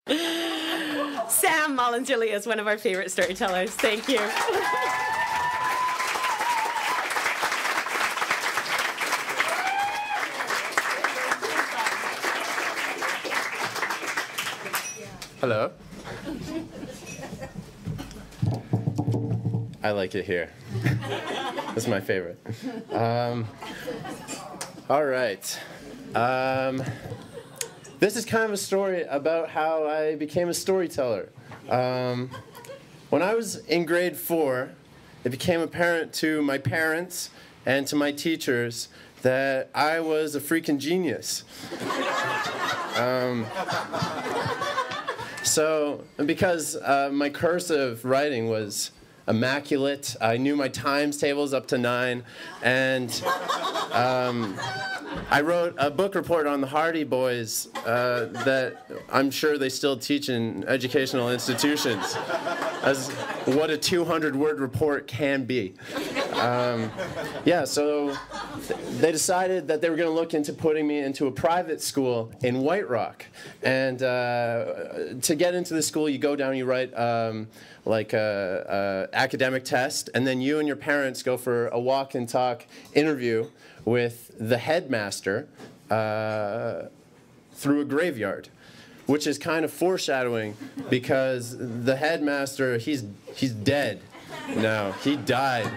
Sam Mullins really is one of our favorite storytellers. Thank you. Hello. I like it here. That's my favorite. All right. This is kind of a story about how I became a storyteller. When I was in grade 4, it became apparent to my parents and to my teachers that I was a freaking genius. So, because my cursive writing was immaculate, I knew my times tables up to 9, and I wrote a book report on the Hardy Boys that I'm sure they still teach in educational institutions as what a 200-word report can be. So they decided that they were going to look into putting me into a private school in White Rock. And to get into the school, you go down, you write like a academic test, and then you and your parents go for a walk and talk interview with the headmaster through a graveyard, which is kind of foreshadowing because the headmaster, he's dead now. He died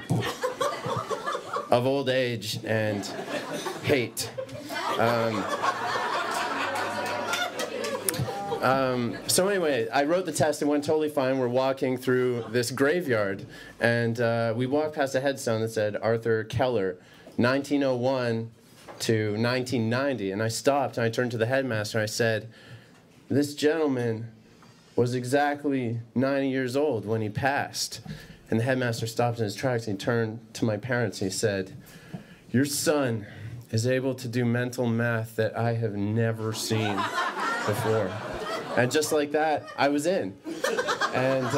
of old age and hate. So anyway, I wrote the test. It went totally fine. We're walking through this graveyard, and we walked past a headstone that said Arthur Keller, 1901 to 1990. And I stopped, and I turned to the headmaster, and I said, this gentleman was exactly 90 years old when he passed. And the headmaster stopped in his tracks, and he turned to my parents, and he said, your son is able to do mental math that I have never seen before. And just like that, I was in. And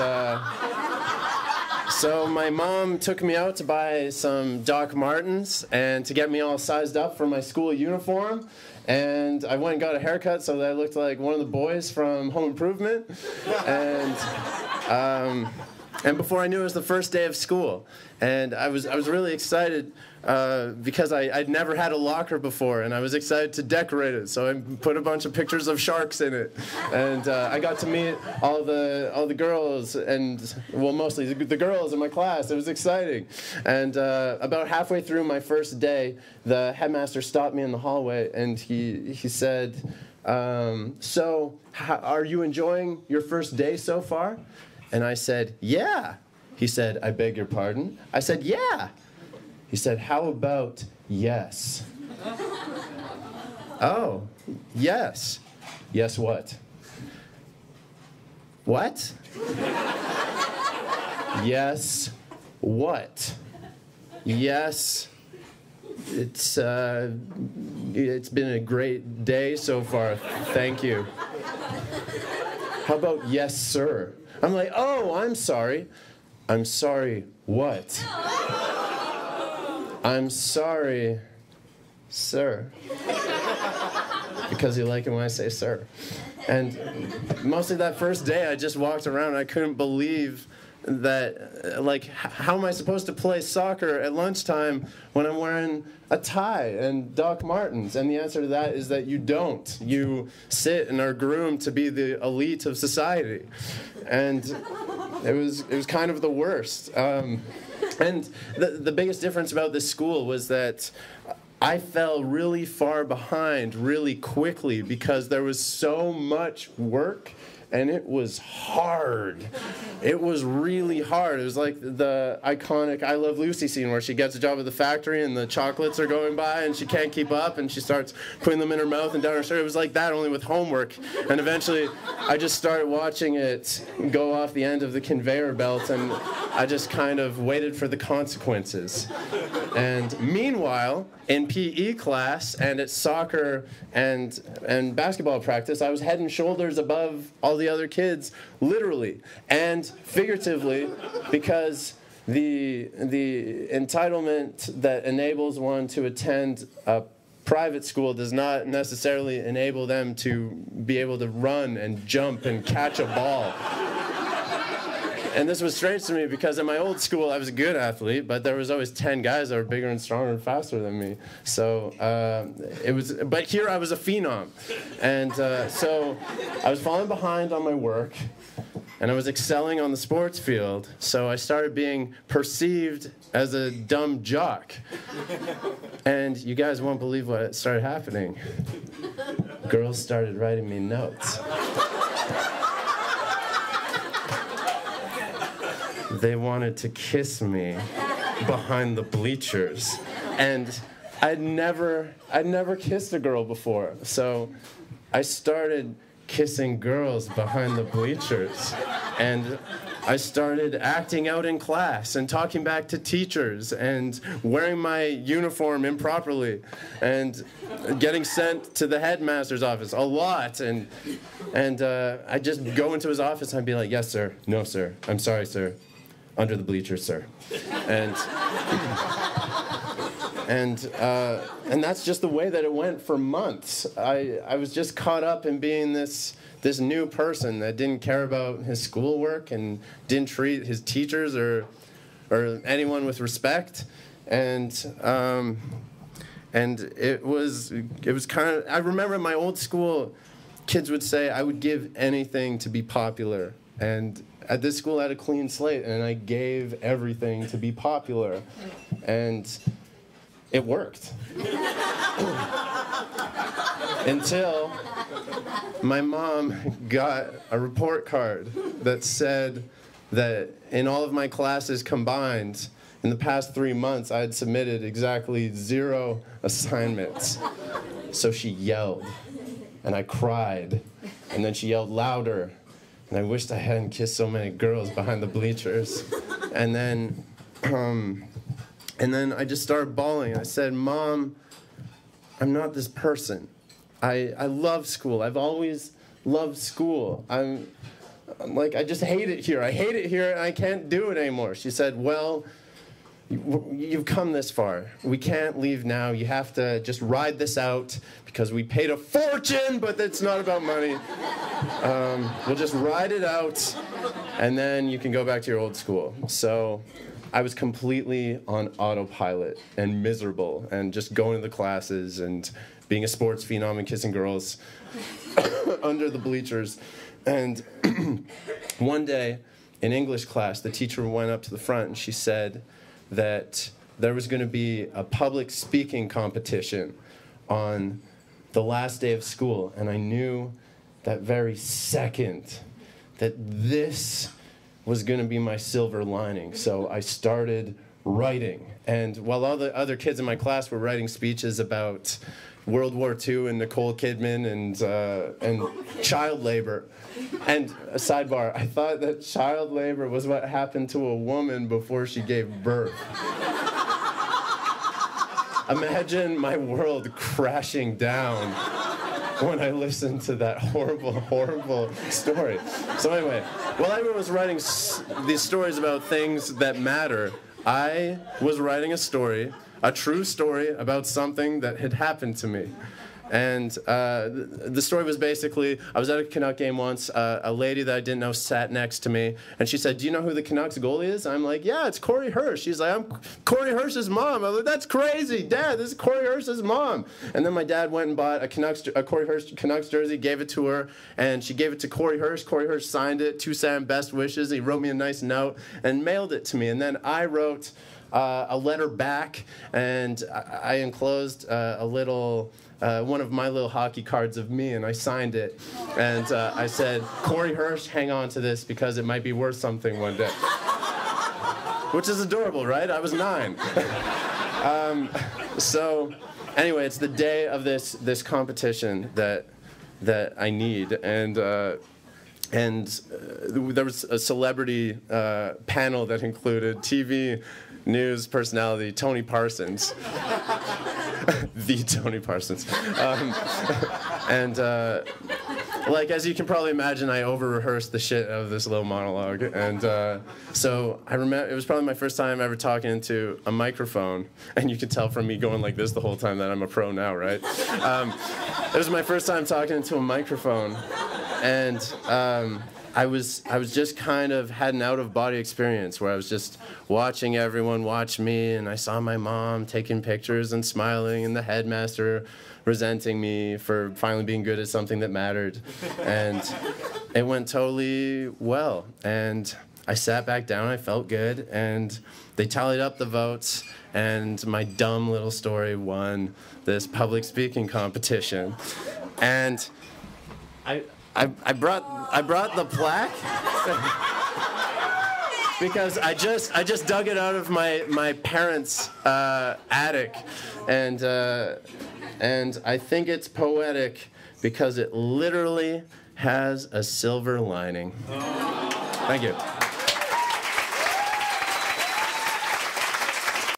so my mom took me out to buy some Doc Martens and to get me all sized up for my school uniform. And I went and got a haircut so that I looked like one of the boys from Home Improvement. And before I knew it, was the first day of school. And I was really excited because I'd never had a locker before, and I was excited to decorate it. So I put a bunch of pictures of sharks in it. And I got to meet all the girls, and well, mostly the girls in my class. It was exciting. And about halfway through my first day, the headmaster stopped me in the hallway, and he said, so are you enjoying your first day so far? And I said, yeah. He said, I beg your pardon? I said, yeah. He said, how about yes? Oh, yes. Yes what? What? Yes what? Yes. It's been a great day so far. Thank you. How about yes, sir? I'm like, oh, I'm sorry. I'm sorry, what? I'm sorry, sir. Because you like it when I say sir. And mostly that first day, I just walked around and I couldn't believe that, like, how am I supposed to play soccer at lunchtime when I'm wearing a tie and Doc Martens? And the answer to that is that you don't. You sit and are groomed to be the elite of society. And it was kind of the worst. And the biggest difference about this school was that I fell really far behind really quickly because there was so much work. And it was hard. It was really hard. It was like the iconic I Love Lucy scene where she gets a job at the factory and the chocolates are going by and she can't keep up and she starts putting them in her mouth and down her shirt. It was like that, only with homework. And eventually I just started watching it go off the end of the conveyor belt, and I just kind of waited for the consequences. And meanwhile, in PE class and at soccer and basketball practice, I was head and shoulders above all the other kids, literally and figuratively, because the entitlement that enables one to attend a private school does not necessarily enable them to be able to run and jump and catch a ball. And this was strange to me because in my old school I was a good athlete, but there was always 10 guys that were bigger and stronger and faster than me. So but here I was a phenom. And so I was falling behind on my work, and I was excelling on the sports field, so I started being perceived as a dumb jock. And you guys won't believe what started happening. Girls started writing me notes. They wanted to kiss me behind the bleachers. And I'd never kissed a girl before, so I started kissing girls behind the bleachers. And I started acting out in class and talking back to teachers and wearing my uniform improperly and getting sent to the headmaster's office a lot. And I'd just go into his office and I'd be like, yes, sir. No, sir. I'm sorry, sir. Under the bleachers, sir. And that's just the way that it went for months. I was just caught up in being this new person that didn't care about his schoolwork and didn't treat his teachers or anyone with respect. And it was kind of, I remember in my old school, kids would say I would give anything to be popular. And at this school I had a clean slate, and I gave everything to be popular. And it worked. Until my mom got a report card that said that in all of my classes combined, in the past 3 months, I had submitted exactly 0 assignments. So she yelled, and I cried, and then she yelled louder, and I wished I hadn't kissed so many girls behind the bleachers. And then I just started bawling. I said, Mom, I'm not this person. I love school. I've always loved school. I'm like, I just hate it here. I hate it here, and I can't do it anymore. She said, well, you've come this far. We can't leave now. You have to just ride this out because we paid a fortune, but it's not about money. We'll just ride it out, and then you can go back to your old school. So I was completely on autopilot and miserable and just going to the classes and being a sports phenom and kissing girls under the bleachers. And one day in English class, the teacher went up to the front and she said that there was going to be a public speaking competition on the last day of school. And I knew that very second that this was going to be my silver lining. So I started writing. And while all the other kids in my class were writing speeches about World War II and Nicole Kidman and child labor. And a sidebar, I thought that child labor was what happened to a woman before she gave birth. Imagine my world crashing down when I listened to that horrible, horrible story. So anyway, while I was writing these stories about things that matter, I was writing a story, a true story about something that had happened to me. And the story was basically, I was at a Canuck game once, a lady that I didn't know sat next to me, and she said, do you know who the Canucks goalie is? I'm like, yeah, it's Corey Hirsch. She's like, I'm Corey Hirsch's mom. I'm like, that's crazy, Dad, this is Corey Hirsch's mom. And then my dad went and bought a Corey Hirsch Canucks jersey, gave it to her, and she gave it to Corey Hirsch. Corey Hirsch signed it, to Sam, best wishes. He wrote me a nice note and mailed it to me. And then I wrote a letter back, and I enclosed a little... one of my little hockey cards of me, and I signed it. And I said, Corey Hirsch, hang on to this because it might be worth something one day. Which is adorable, right? I was 9. So anyway, it's the day of this competition that I need. And there was a celebrity panel that included TV news personality Tony Parsons. The Tony Parsons. And like, as you can probably imagine, I over-rehearsed the shit out of this little monologue. And so I remember it was probably my first time ever talking into a microphone. And you can tell from me going like this the whole time that I'm a pro now, right? It was my first time talking into a microphone. And I was just kind of had an out-of-body experience where I was just watching everyone watch me, and I saw my mom taking pictures and smiling, and the headmaster resenting me for finally being good at something that mattered. And it went totally well. And I sat back down, I felt good, and they tallied up the votes, and my dumb little story won this public speaking competition. And I brought the plaque because I just dug it out of my parents' attic, and I think it's poetic because it literally has a silver lining. Thank you.